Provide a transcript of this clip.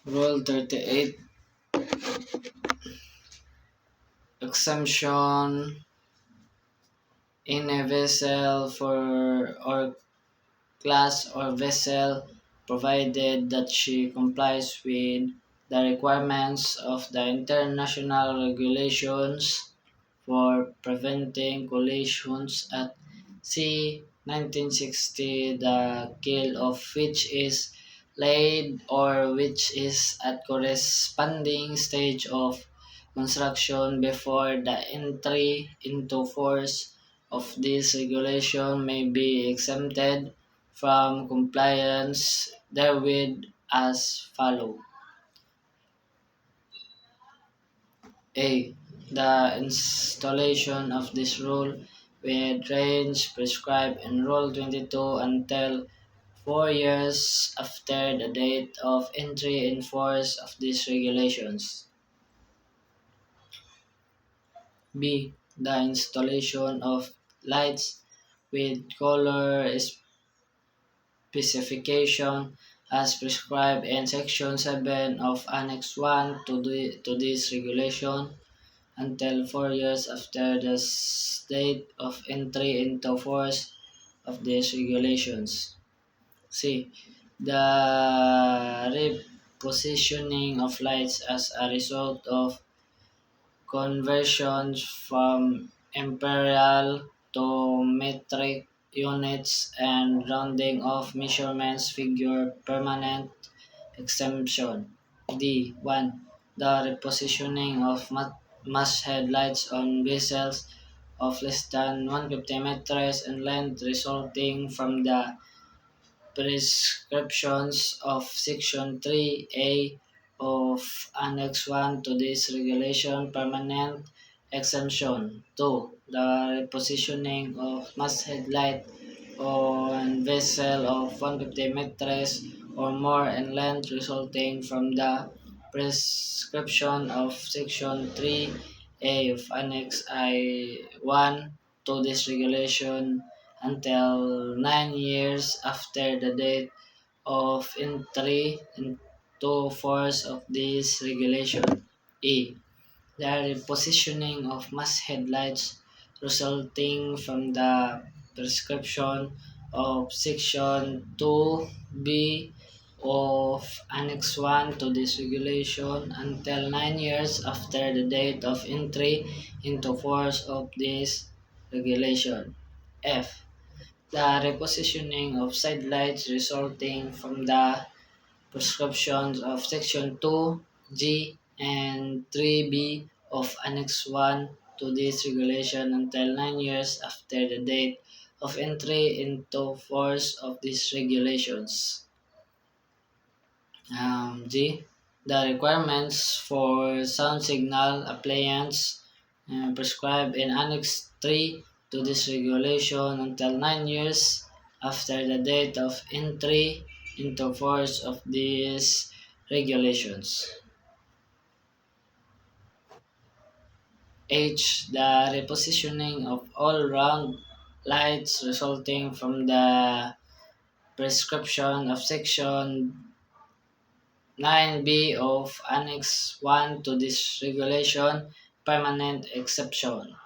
Rule 38, exemption in a vessel for or class or vessel, provided that she complies with the requirements of the international regulations for preventing collisions at sea 1960, the keel of which is laid or which is at corresponding stage of construction before the entry into force of this regulation may be exempted from compliance therewith as follow. A. The installation of this rule with range prescribed in Rule 22 until 4 years after the date of entry in force of these regulations. B. The installation of lights with color specification as prescribed in Section 7 of Annex 1 to this regulation until 4 years after the date of entry into force of these regulations. C. The repositioning of lights as a result of conversions from imperial to metric units and rounding off measurements figure permanent exemption. D. 1. The repositioning of masthead lights on vessels of less than 150 meters in length resulting from the prescriptions of Section 3A of Annex 1 to this regulation permanent exemption. 2. The repositioning of masthead light on vessel of 150 meters or more in length resulting from the prescription of Section 3A of Annex I-1 to this regulation until 9 years after the date of entry into force of this regulation. E. The repositioning of masthead lights resulting from the prescription of Section 2B of Annex 1 to this regulation until 9 years after the date of entry into force of this regulation. F. The repositioning of sidelights resulting from the prescriptions of Section 2G and 3B of Annex 1 to this regulation until 9 years after the date of entry into force of these regulations. G. The requirements for sound signal appliance prescribed in Annex 3 to this regulation until 9 years after the date of entry into force of these regulations. H. The repositioning of all round lights resulting from the prescription of Section 9B of Annex 1 to this regulation, permanent exception.